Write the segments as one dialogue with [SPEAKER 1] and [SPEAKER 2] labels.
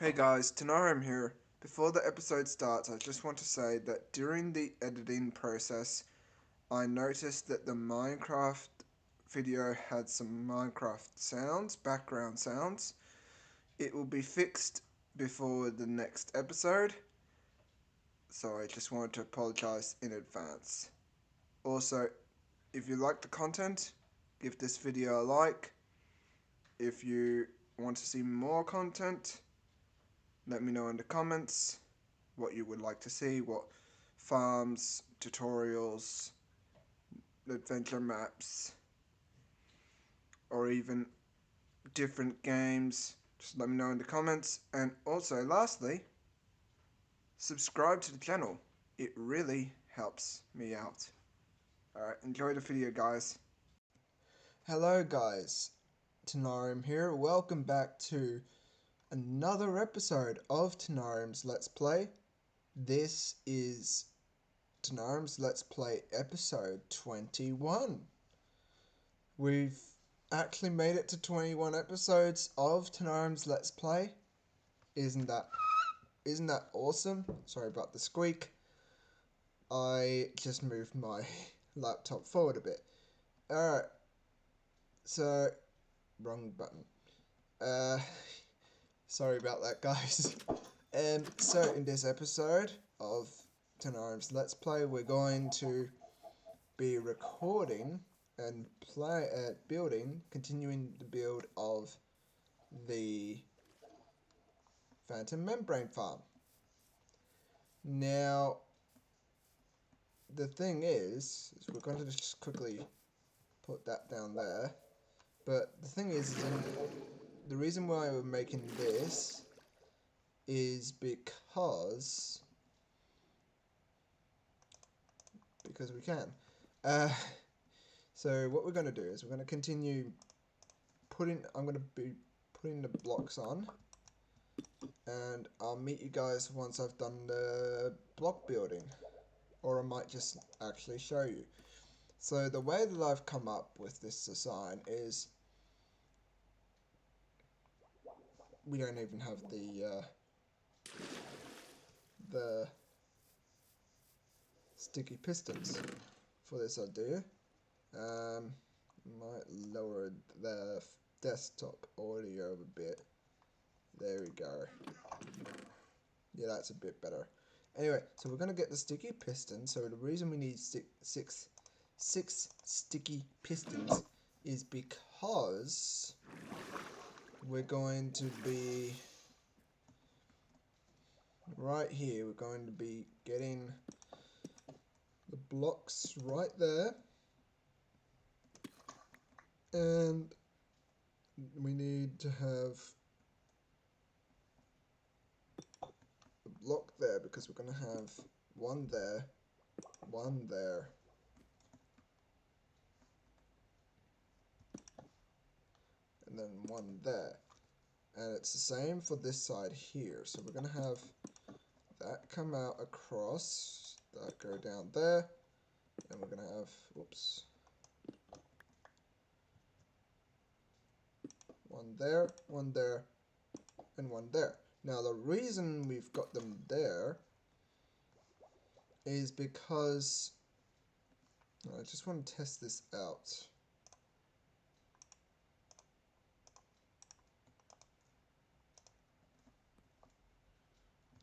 [SPEAKER 1] Hey guys, Tinariem here. Before the episode starts, I just want to say that during the editing process, I noticed that the Minecraft video had some Minecraft sounds, background sounds. It will be fixed before the next episode, so I just wanted to apologize in advance. Also, if you like the content, give this video a like. If you want to see more content, let me know in the comments what you would like to see, what farms, tutorials, adventure maps, or even different games. Just let me know in the comments. And also, lastly, subscribe to the channel. It really helps me out. Alright, enjoy the video, guys. Hello, guys. Tinariem here. Welcome back to another episode of Tinariem's Let's Play. This is Tinariem's Let's Play episode 21. We've actually made it to 21 episodes of Tinariem's Let's Play. Isn't that awesome? Sorry about the squeak. I just moved my laptop forward a bit. Alright. So, wrong button. Sorry about that, guys. So in this episode of Tinariem's Let's Play, we're going to be recording and continuing the build of the Phantom Membrane Farm. Now, the thing is we're going to just quickly put that down there. But the thing is the reason why we're making this is because we can. So what we're going to do is we're going to continue I'm going to be putting the blocks on, and I'll meet you guys once I've done the block building, or I might just actually show you. So the way that I've come up with this design is we don't even have the sticky pistons for this idea. Might lower the desktop audio a bit. There we go. Yeah, that's a bit better. Anyway, so we're gonna get the sticky piston. So the reason we need six sticky pistons is because we're going to be right here. We're going to be getting the blocks right there, and we need to have a block there because we're going to have one there, and then one there. And it's the same for this side here. So we're going to have that come out across, that go down there, and we're going to have, whoops, one there, and one there. Now the reason we've got them there is because I just want to test this out.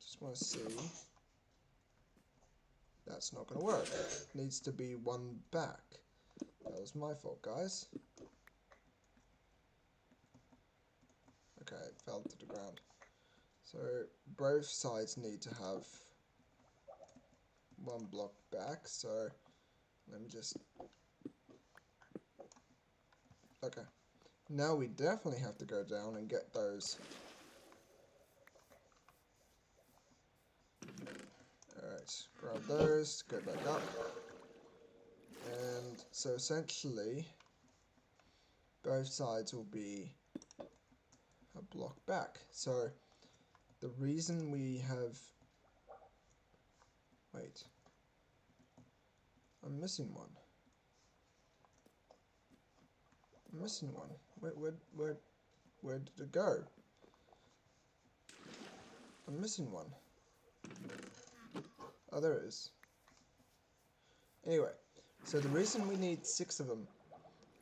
[SPEAKER 1] Just want to see. That's not going to work. It needs to be one back. That was my fault, guys. Okay, it fell to the ground. So both sides need to have one block back. So let me just... Okay. Now we definitely have to go down and get those. Alright, grab those, go back up. And so essentially, both sides will be a block back. So the reason we have... Wait. I'm missing one. Where did it go? I'm missing one. Oh, there it is. Anyway, so the reason we need 6 of them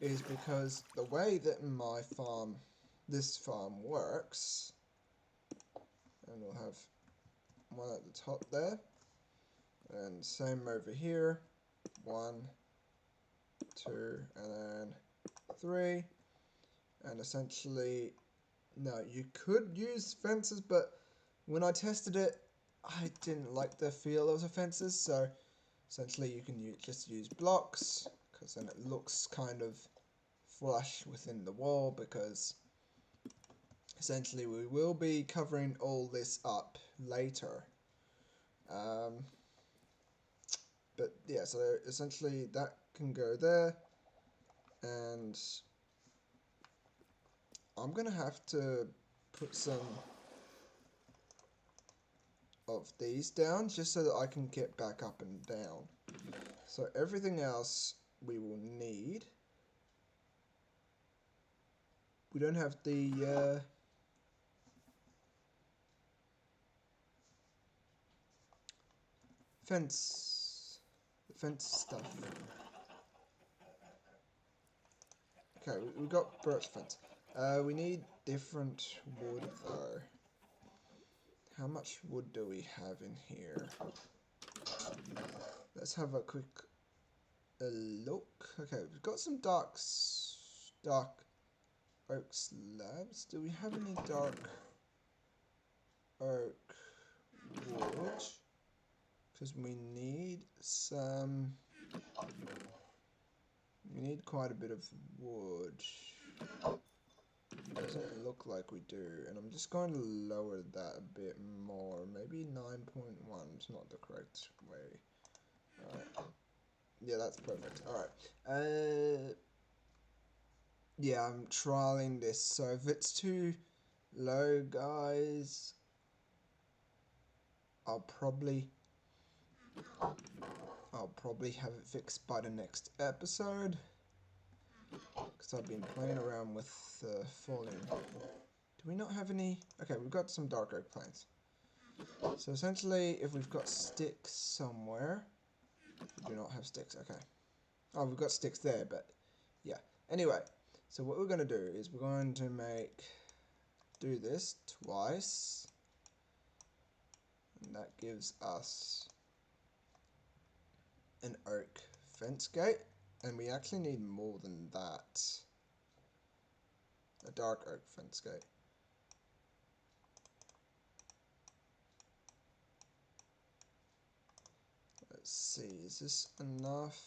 [SPEAKER 1] is because the way that my farm, this farm works, and we'll have one at the top there, and same over here, 1, 2, and then 3, and essentially, no, you could use fences, but when I tested it, I didn't like the feel of the fences, so essentially you can just use blocks, because then it looks kind of flush within the wall, because essentially we will be covering all this up later. But yeah, so essentially that can go there, and I'm gonna have to put some of these down just so that I can get back up and down. So everything else we will need. We don't have the fence stuff. Okay, we got birch fence. We need different wood though. How much wood do we have in here? Let's have a quick look. Okay, we've got some dark oak slabs. Do we have any dark oak wood? Because we need some. We need quite a bit of wood. Doesn't look like we do, and I'm just going to lower that a bit more. Maybe 9.1 is not the correct way. Alright. Yeah, that's perfect. Alright. Yeah, I'm trialing this, so if it's too low, guys, I'll probably have it fixed by the next episode, because I've been playing around with falling. Do we not have any? Okay, we've got some dark oak plants. So essentially, if we've got sticks somewhere, we do not have sticks. Okay. Oh, we've got sticks there, but yeah. Anyway, so what we're going to do is we're going to do this twice, and that gives us an oak fence gate, and we actually need more than that. A dark oak fence gate. Let's see, is this enough?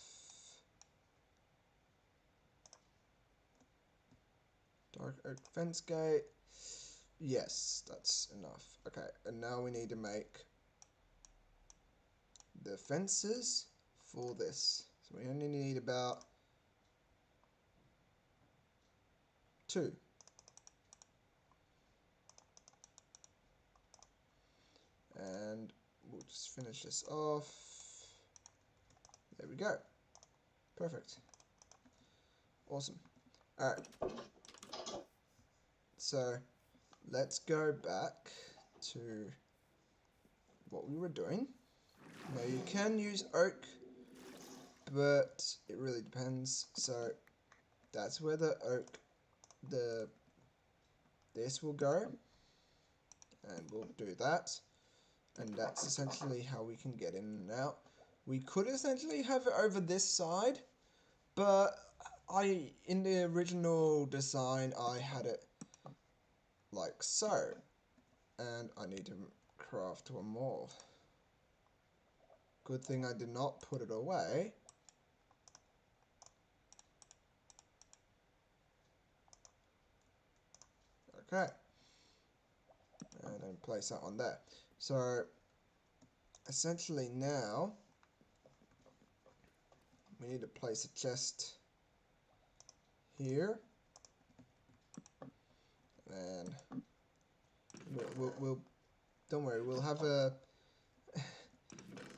[SPEAKER 1] Dark oak fence gate. Yes, that's enough. Okay, and now we need to make the fences for this. So we only need about 2. And we'll just finish this off. There we go. Perfect. Awesome. Alright. So let's go back to what we were doing. Now you can use oak, but it really depends. So that's where the oak, this will go, and we'll do that. And that's essentially how we can get in and out. We could essentially have it over this side, but in the original design, I had it like so. And I need to craft one more. Good thing I did not put it away. Okay. And then place that on there. So essentially now we need to place a chest here, and we'll don't worry, we'll have a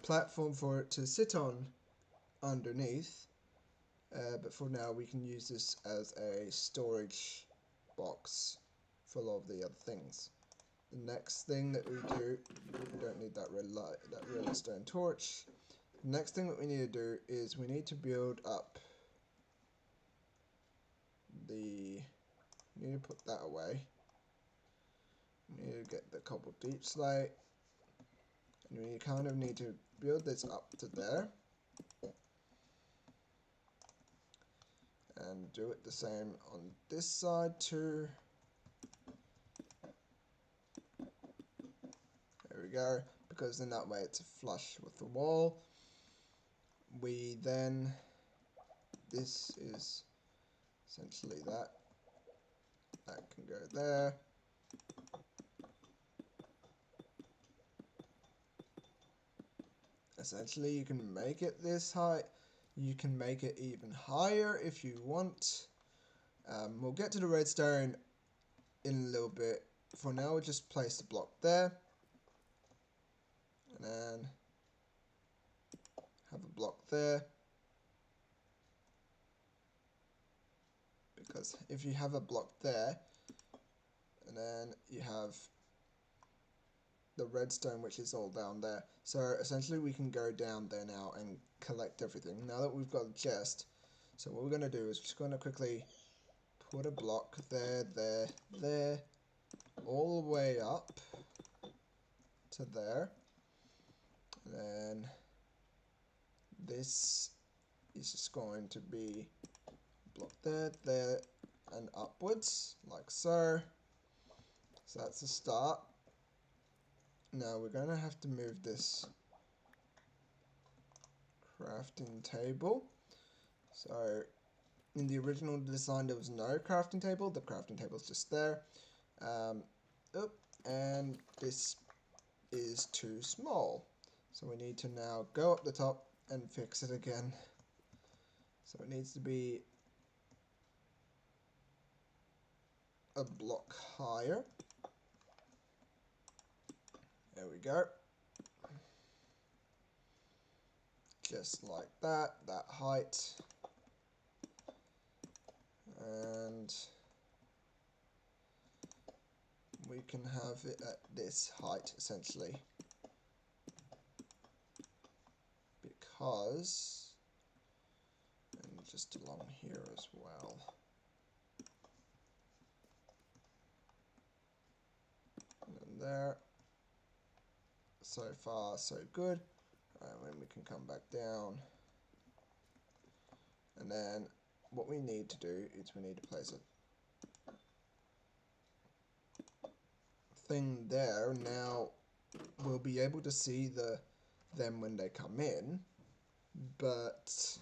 [SPEAKER 1] platform for it to sit on underneath, but for now we can use this as a storage box full of the other things. the next thing that we do, we don't need that red light, that redstone torch. The next thing that we need to do is we need to build up the, we need to put that away. We need to get the cobble deep slate, and we kind of need to build this up to there. And do it the same on this side too. There we go, because then that way it's flush with the wall. We then, this is essentially that. That can go there. Essentially, you can make it this height. You can make it even higher if you want. We'll get to the redstone in a little bit. For now, we'll just place the block there. And then have a block there. Because if you have a block there, and then you have the redstone, which is all down there. So essentially we can go down there now and collect everything. Now that we've got the chest, so what we're going to do is just going to quickly put a block there, there, there, all the way up to there. And then this is just going to be block there, there, and upwards, like so. So that's the start. Now we're going to have to move this crafting table. So in the original design there was no crafting table, the crafting table is just there. And this is too small. So we need to now go up the top and fix it again. So it needs to be a block higher. There we go. Just like that, that height. And we can have it at this height essentially. Because, and just along here as well. And there. So far, so good. And then we can come back down. And then what we need to do is we need to place a thing there. Now we'll be able to see them when they come in. But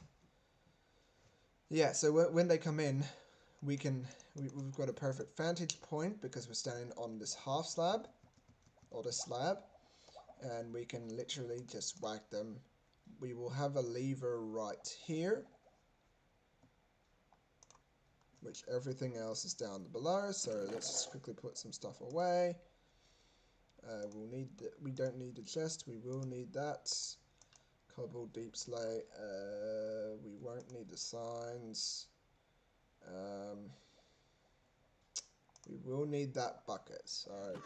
[SPEAKER 1] yeah, so when they come in, we've got a perfect vantage point because we're standing on this half slab or the slab. And we can literally just whack them. We will have a lever right here, which everything else is down below. So let's just quickly put some stuff away. We don't need the chest. We will need that. Cobble deep slate. We won't need the signs. We will need that bucket. So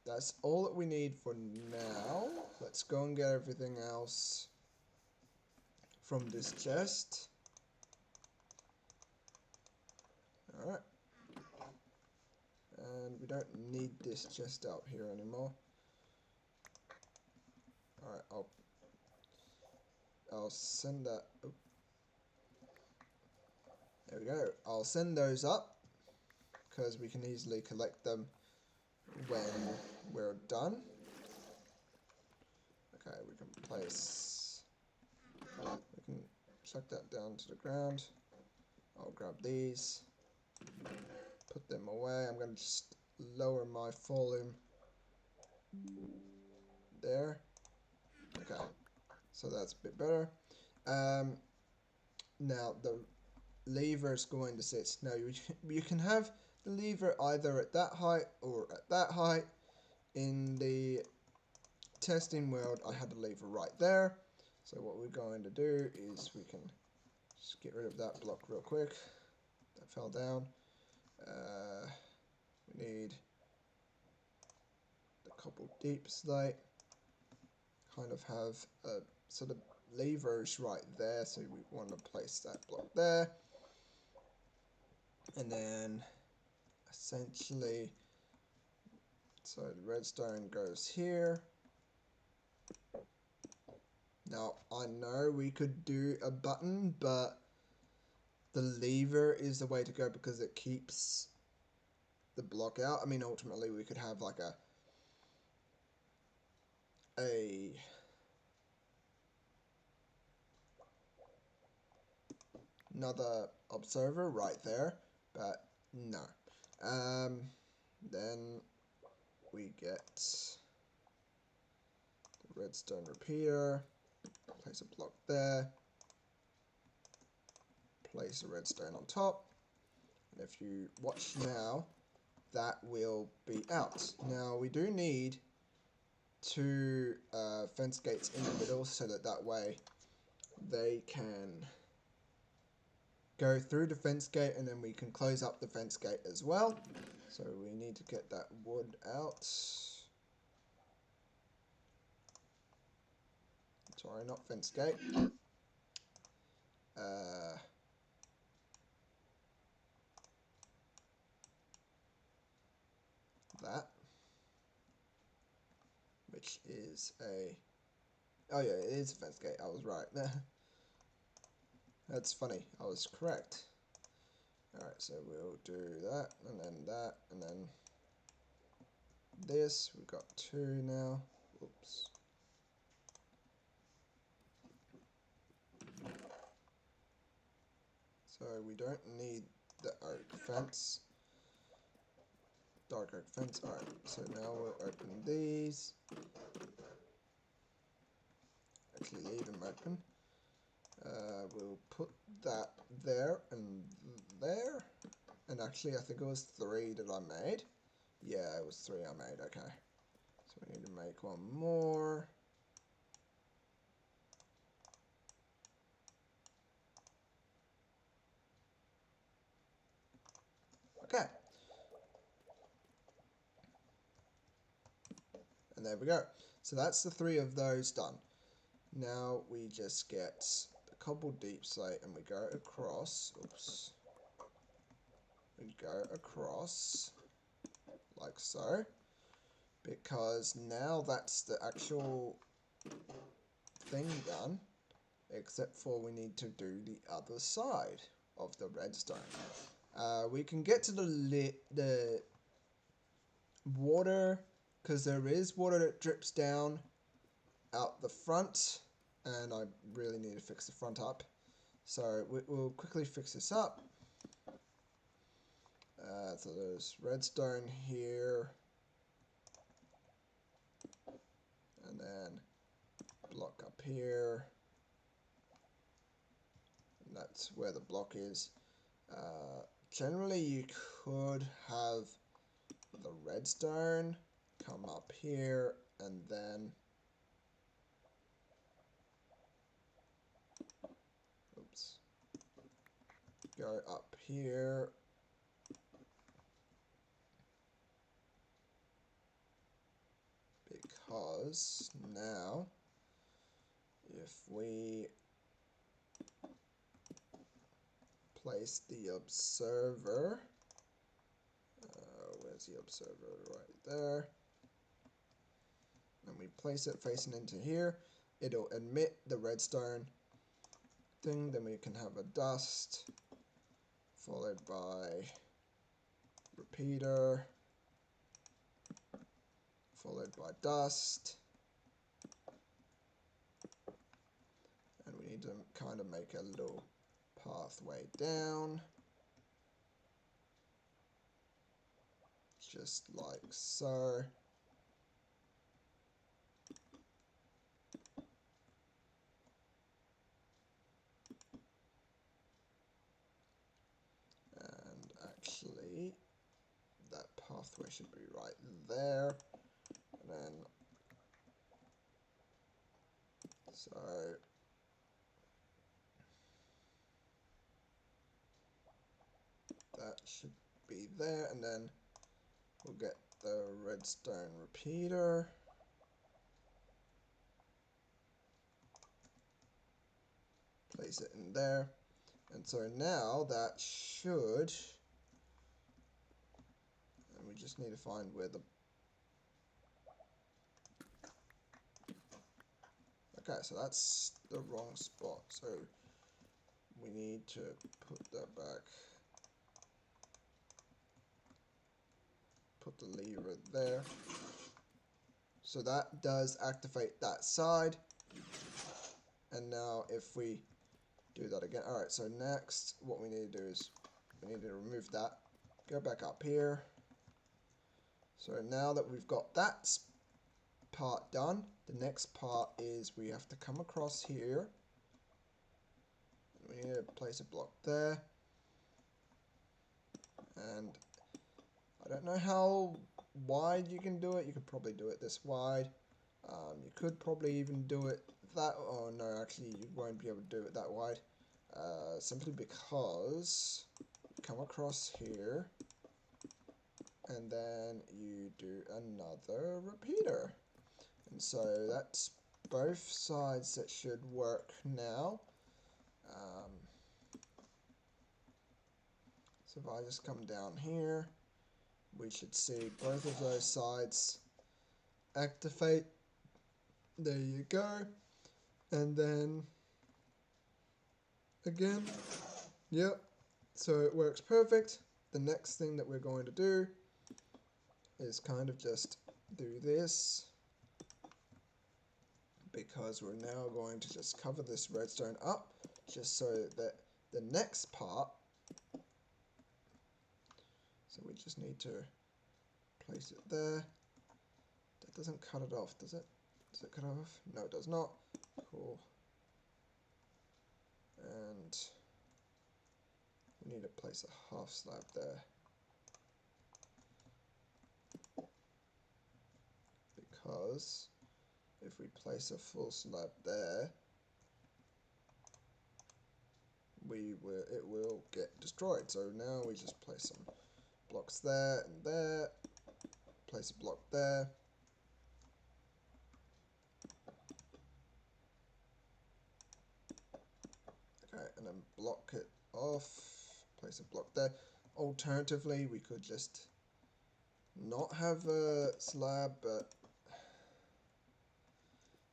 [SPEAKER 1] that's all that we need for now. Let's go and get everything else from this chest. Alright. And we don't need this chest out here anymore. Alright, I'll send that. Oh. There we go. I'll send those up because we can easily collect them when we're done. Okay, we can chuck that down to the ground. I'll grab these, put them away. I'm going to just lower my volume there. Okay, so that's a bit better. Now the lever is going to sit. Now you can have the lever either at that height or at that height. In the testing world, I had the lever right there. So what we're going to do is we can just get rid of that block real quick. That fell down. We need couple deep slate. Kind of have a sort of levers right there, so we want to place that block there. And then essentially, so the redstone goes here. Now, I know we could do a button, but the lever is the way to go because it keeps the block out. I mean, ultimately, we could have like another observer right there, but no. Then we get the redstone repeater, place a block there, place a redstone on top, and if you watch now, that will be out. Now we do need two fence gates in the middle so that way they can go through the fence gate, and then we can close up the fence gate as well. So we need to get that wood out. Sorry, not fence gate. That, which is a, oh yeah, it is a fence gate. I was right. That's funny. I was correct. Alright, so we'll do that, and then this. We've got two now. Oops. So we don't need the oak fence. Dark oak fence. Alright, so now we'll open these. Actually leave them open. We'll put that there and there. And actually I think it was 3 that I made. Yeah, it was 3 I made, okay. So we need to make one more. Okay. And there we go. So that's the 3 of those done. Now we just get the cobbled deep slate and we go across. Oops. We go across like so. Because now that's the actual thing done. Except for we need to do the other side of the redstone. We can get to the water, because there is water that drips down out the front, and I really need to fix the front up. So we'll quickly fix this up. So there's redstone here, and then block up here, and that's where the block is. Generally you could have the redstone come up here and then go up here, because now if we place the observer, where's the observer? Right there. And we place it facing into here, it'll emit the redstone thing, then we can have a dust followed by repeater followed by dust, and we need to kind of make a little pathway down, just like so. And actually that pathway should be right there, and then so that should be there, and then we'll get the redstone repeater. Place it in there. And so now that should, and we just need to find where the, okay, so that's the wrong spot. So we need to put that back. Put the lever there. So that does activate that side. And now if we do that again. Alright, so next what we need to do is we need to remove that. Go back up here. So now that we've got that part done, the next part is we have to come across here. We need to place a block there. And I don't know how wide you can do it. You could probably do it this wide. You could probably even do it that, oh no, actually you won't be able to do it that wide. Simply because you come across here and then you do another repeater. And so that's both sides that should work now. So if I just come down here, we should see both of those sides activate. There you go. And then again, yep, so it works perfect. The next thing that we're going to do is kind of just do this, because we're now going to just cover this redstone up just so that the next part, so we just need to place it there. That doesn't cut it off, does it? Does it cut off? No, it does not. Cool. And we need to place a half slab there, because if we place a full slab there, it will get destroyed. So now we just place some blocks there and there, place a block there. Okay, and then block it off, place a block there. Alternatively, we could just not have a slab, but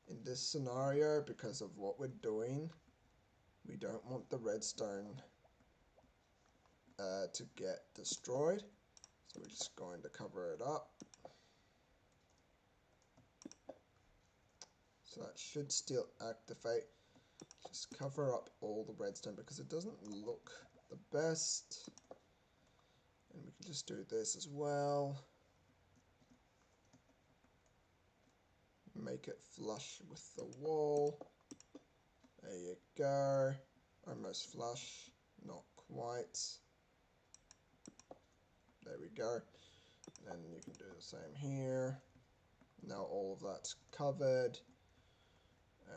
[SPEAKER 1] in this scenario, because of what we're doing, we don't want the redstone to get destroyed. So we're just going to cover it up. So that should still activate. Just cover up all the redstone because it doesn't look the best. And we can just do this as well. Make it flush with the wall. There you go. Almost flush. Not quite. There we go. And then you can do the same here. Now all of that's covered.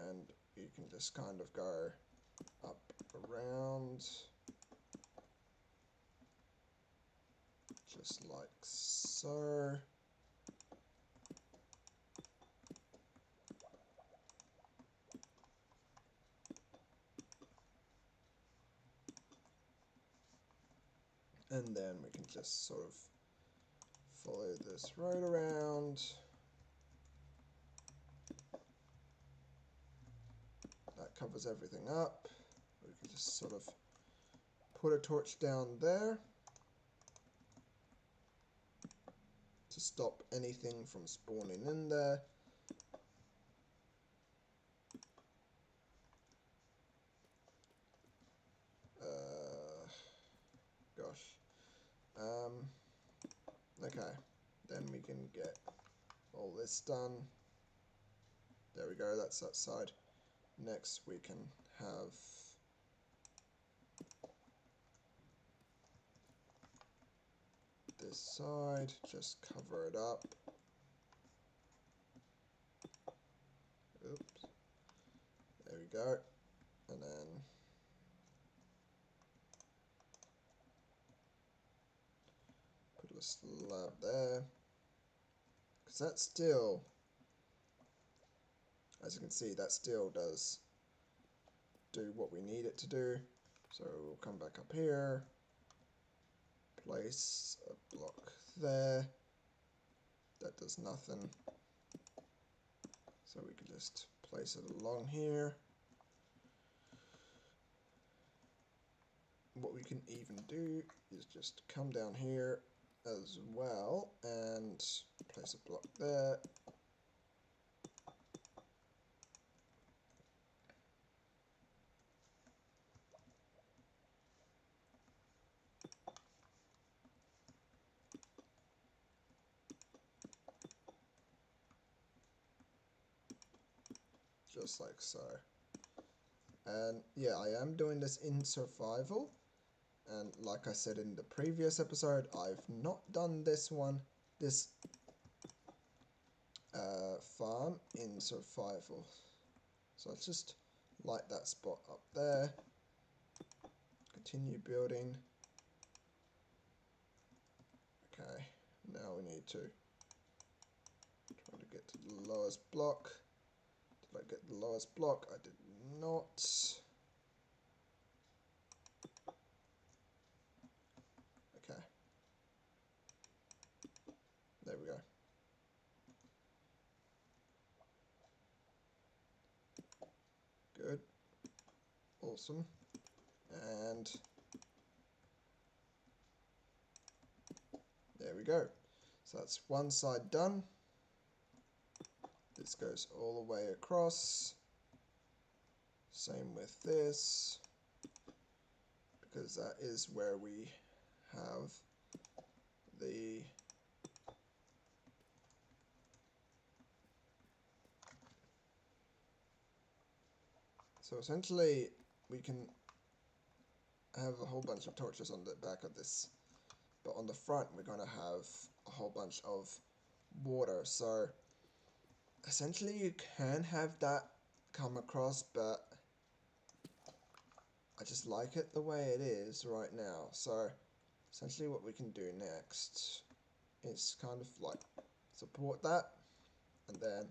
[SPEAKER 1] And you can just kind of go up around. Just like so. And then we can just sort of follow this right around. That covers everything up. We can just sort of put a torch down there to stop anything from spawning in there. Okay, then we can get all this done. There we go, that's that side. Next we can have this side, just cover it up. Oops. There we go. And then put a slab there. because that still, as you can see, that still does do what we need it to do. So we'll come back up here, place a block there. That does nothing. So we can just place it along here. What we can even do is just come down here as well and place a block there. Just like so. And yeah, I am doing this in survival, and like I said in the previous episode, I've not done this farm in survival. So let's just light that spot up there, continue building. Okay, now we need to try to get to the lowest block. Did I get the lowest block? I did not. Okay. There we go. Good. Awesome. And there we go. So that's one side done. This goes all the way across. Same with this, because that is where we have the so essentially we can have a whole bunch of torches on the back of this, but on the front we're going to have a whole bunch of water. So essentially you can have that come across, but I just like it the way it is right now. So essentially what we can do next is kind of like support that and then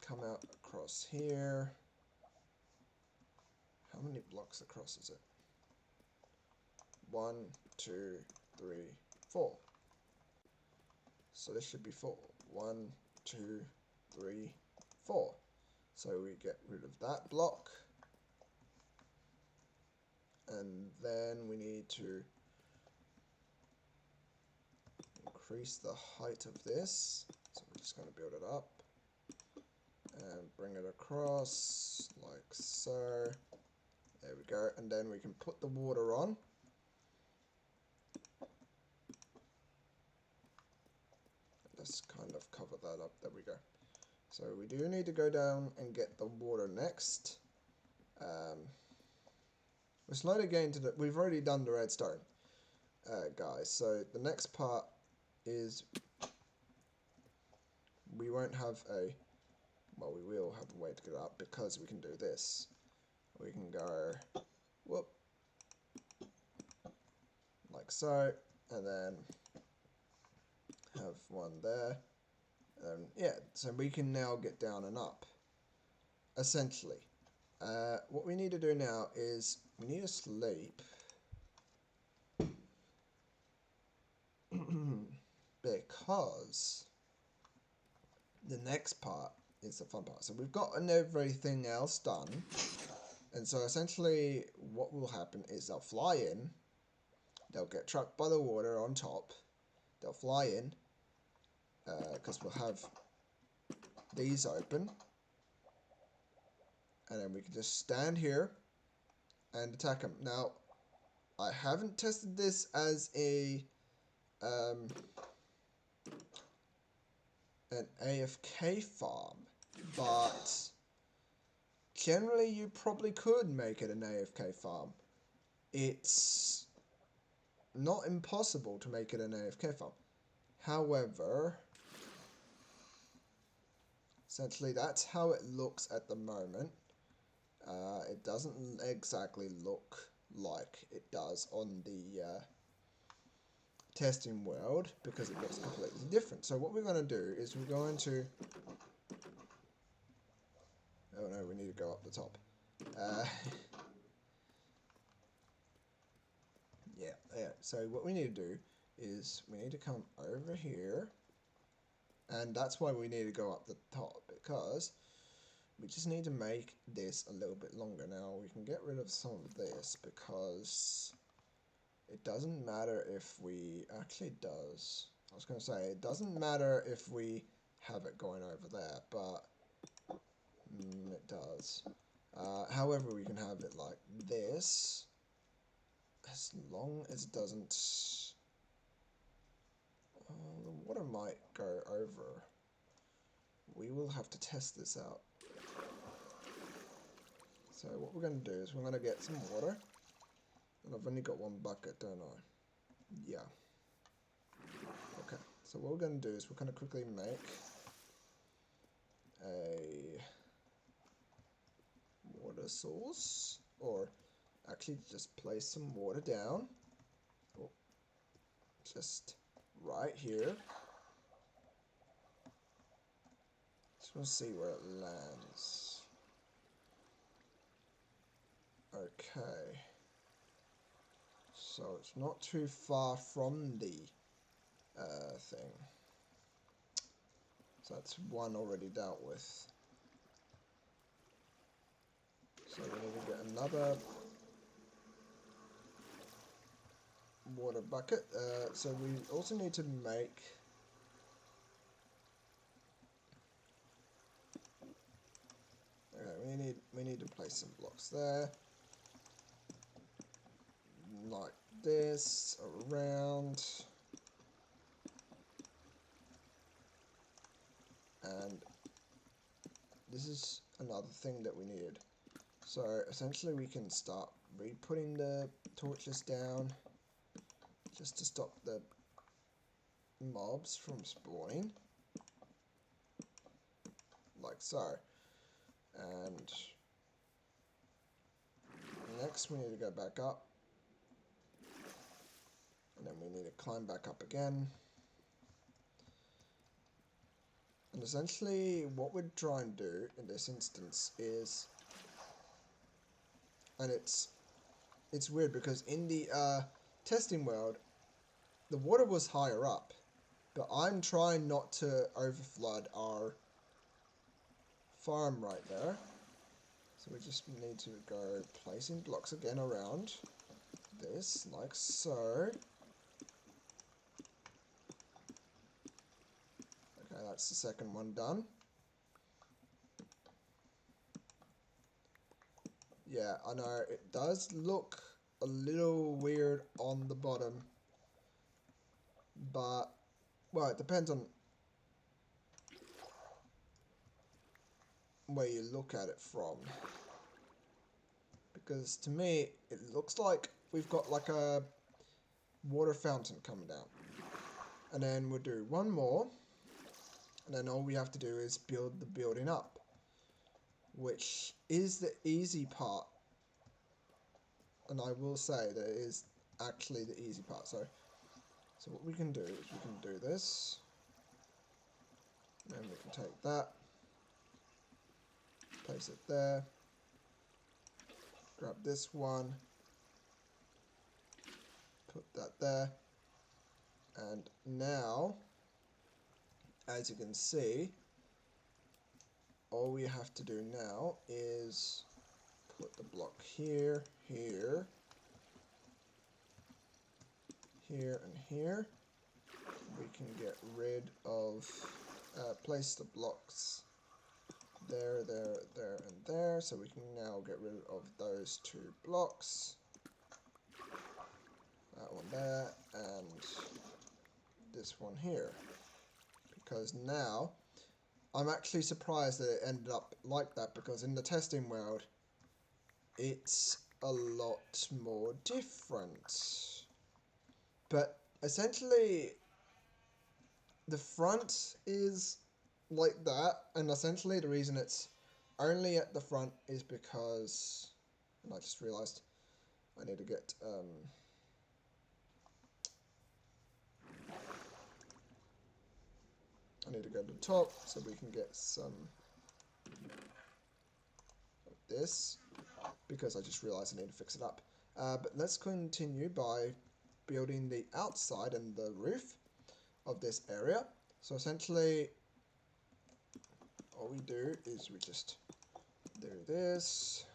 [SPEAKER 1] come out across here. How many blocks across is it? 1, 2, 3, 4. So this should be 4. 1, 2, 3, 4. So we get rid of that block. And then we need to increase the height of this. So we're just going to build it up and bring it across like so. There we go. And then we can put the water on. Let's kind of cover that up. There we go. So we do need to go down and get the water next. We're slowly getting to the... We've already done the redstone, guys. So the next part is we won't have a... Well, we will have a way to get up because we can do this. We can go... Whoop. Like so. And then have one there. Yeah, so we can now get down and up. Essentially. What we need to do now is we need to sleep because the next part is the fun part. So we've got everything else done, and so essentially what will happen is they'll fly in, they'll get trucked by the water on top, they'll fly in because we'll have these open, and then we can just stand here and attack them. Now, I haven't tested this as an AFK farm, but generally you probably could make it an AFK farm. It's not impossible to make it an AFK farm. However, essentially that's how it looks at the moment. It doesn't exactly look like it does on the testing world because it looks completely different. So what we're going to do is we're going to... Oh no, we need to go up the top. Yeah. So what we need to do is we need to come over here, and that's why we need to go up the top, because we just need to make this a little bit longer. Now we can get rid of some of this because it doesn't matter if we... Actually it does. I was going to say it doesn't matter if we have it going over there, but it does. However, we can have it like this, as long as it doesn't... the water might go over. We will have to test this out. So what we're going to do is we're going to get some water. And I've only got one bucket, don't I? Yeah. Okay, so what we're going to do is we're going to quickly make a water source, or actually just place some water down. Oh, just right here. Just want to see where it lands. Okay. So it's not too far from the thing. So that's one already dealt with. So we need to get another water bucket. So we also need to make... Okay, we need to place some blocks there. Like this, around. And this is another thing that we needed. So essentially we can start re-putting the torches down just to stop the mobs from spawning. Like so. And next we need to go back up. And then we need to climb back up again. And essentially what we're trying to do in this instance is... And it's weird because in the testing world, the water was higher up. But I'm trying not to overflood our farm right there. So we just need to go placing blocks again around this, like so. Okay, that's the second one done. Yeah, I know, it does look a little weird on the bottom. But, well, it depends on where you look at it from. Because to me, it looks like we've got like a water fountain coming down. And then we'll do one more. And then all we have to do is build the building up, which is the easy part. And I will say that it is actually the easy part. So what we can do is we can do this. And we can take that, place it there, grab this one, put that there, and now, as you can see, all we have to do now is put the block here, here, here, and here. We can get rid of, place the blocks there, there, there, and there. So we can now get rid of those two blocks. That one there, and this one here. Because now, I'm actually surprised that it ended up like that, because in the testing world, it's a lot more different. But essentially, the front is like that, and essentially the reason it's only at the front is because, and I just realized I need to get I need to go to the top so we can get some of this, because I just realized I need to fix it up. But let's continue by building the outside and the roof of this area. So essentially, all we do is we just do this.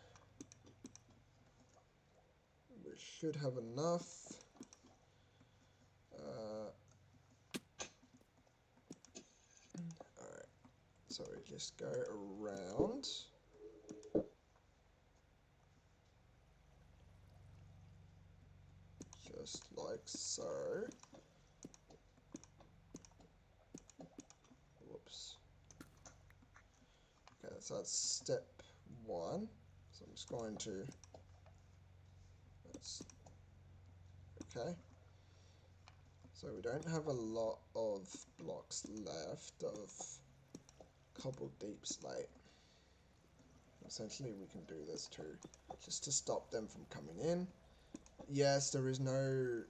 [SPEAKER 1] We should have enough. Alright, so we just go around. Just like so. Whoops. Okay, so that's step 1. So I'm just going to... Okay. So we don't have a lot of blocks left of cobbled deep slate. Essentially we can do this too, just to stop them from coming in. Yes, there is no...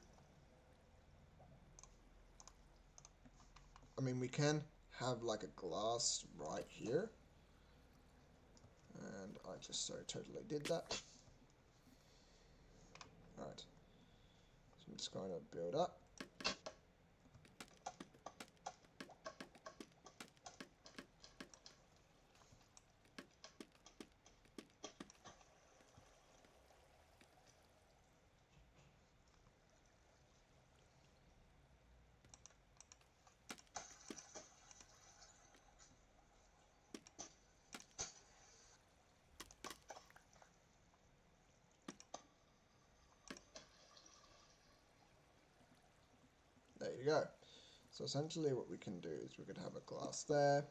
[SPEAKER 1] I mean, we can have like a glass right here. And I just so totally did that. Alright. So I'm just going to build up. There you go. So essentially what we can do is we could have a glass there.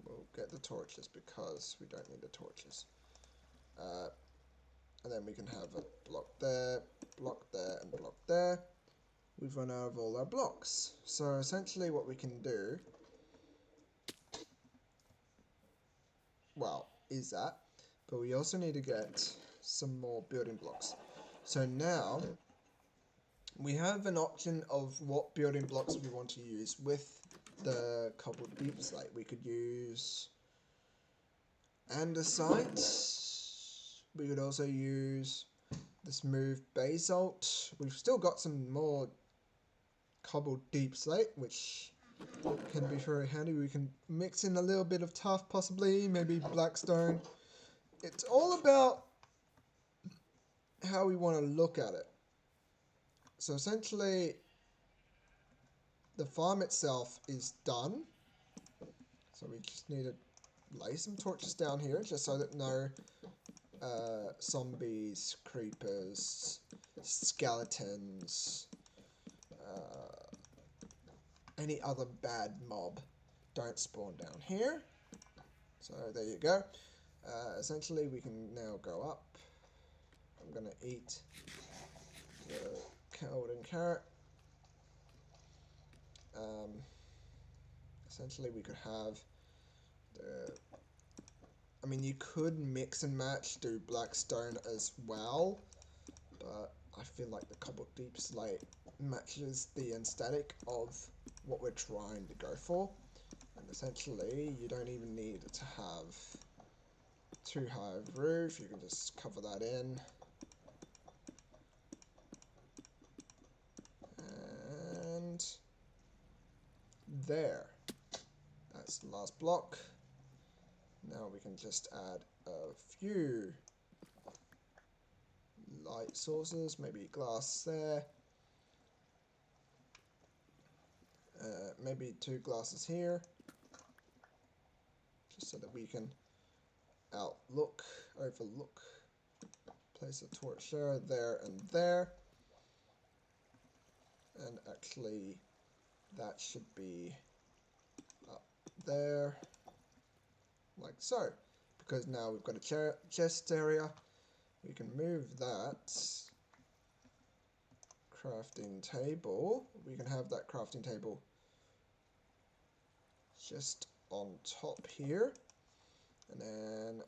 [SPEAKER 1] We'll get the torches because we don't need the torches. And then we can have a block there, and block there. We've run out of all our blocks. So essentially what we can do, well, is that. But we also need to get some more building blocks. So now we have an option of what building blocks we want to use with the cobbled deep slate. We could use andesite. We could also use the smooth basalt. We've still got some more cobbled deep slate, which can be very handy. We can mix in a little bit of tuff, possibly, maybe blackstone. It's all about how we want to look at it. So essentially, the farm itself is done. So we just need to lay some torches down here, just so that no zombies, creepers, skeletons, any other bad mob don't spawn down here. So there you go. Essentially we can now go up. I'm going to eat the golden carrot. Essentially we could have the... I mean, you could mix and match, do blackstone as well, but I feel like the cobbled deep slate matches the aesthetic of what we're trying to go for. And essentially, you don't even need to have too high of a roof, you can just cover that in. And there. That's the last block. Now we can just add a few light sources, maybe glass there. Maybe 2 glasses here, just so that we can overlook, place a torch there and there, and actually that should be up there, like so, because now we've got a chest area. We can move that crafting table, we can have that crafting table just on top here, and then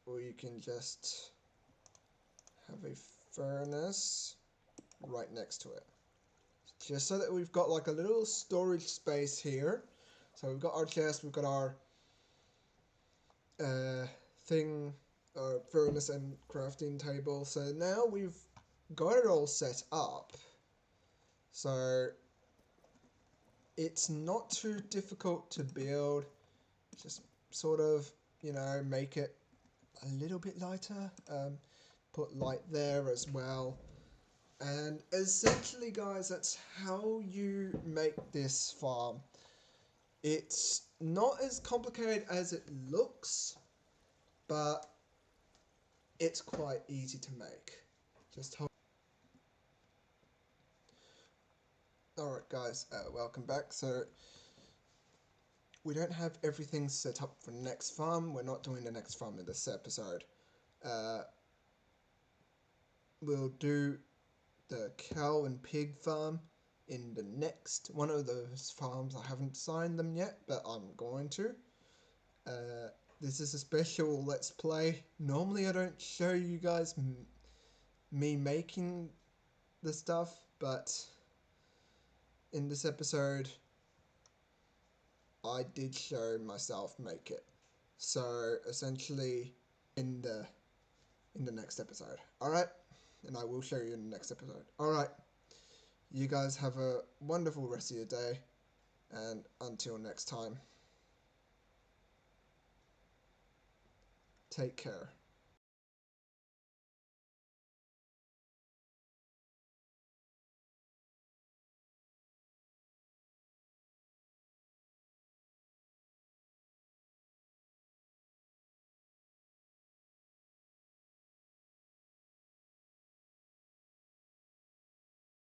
[SPEAKER 1] we can just have a furnace right next to it. Just so that we've got like a little storage space here. So we've got our chest, we've got our thing, our furnace and crafting table. So now we've got it all set up. So it's not too difficult to build. Just sort of, you know, make it a little bit lighter. Put light there as well. And essentially, guys, that's how you make this farm. It's not as complicated as it looks, but it's quite easy to make. Just hold. Alright guys, welcome back. So, we don't have everything set up for next farm. We're not doing the next farm in this episode. We'll do the cow and pig farm in the next one of those farms. I haven't signed them yet, but I'm going to. This is a special Let's Play. Normally I don't show you guys me making the stuff, but in this episode I did show myself make it. So essentially in the next episode. Alright? And I will show you in the next episode. Alright. You guys have a wonderful rest of your day, and until next time, take care.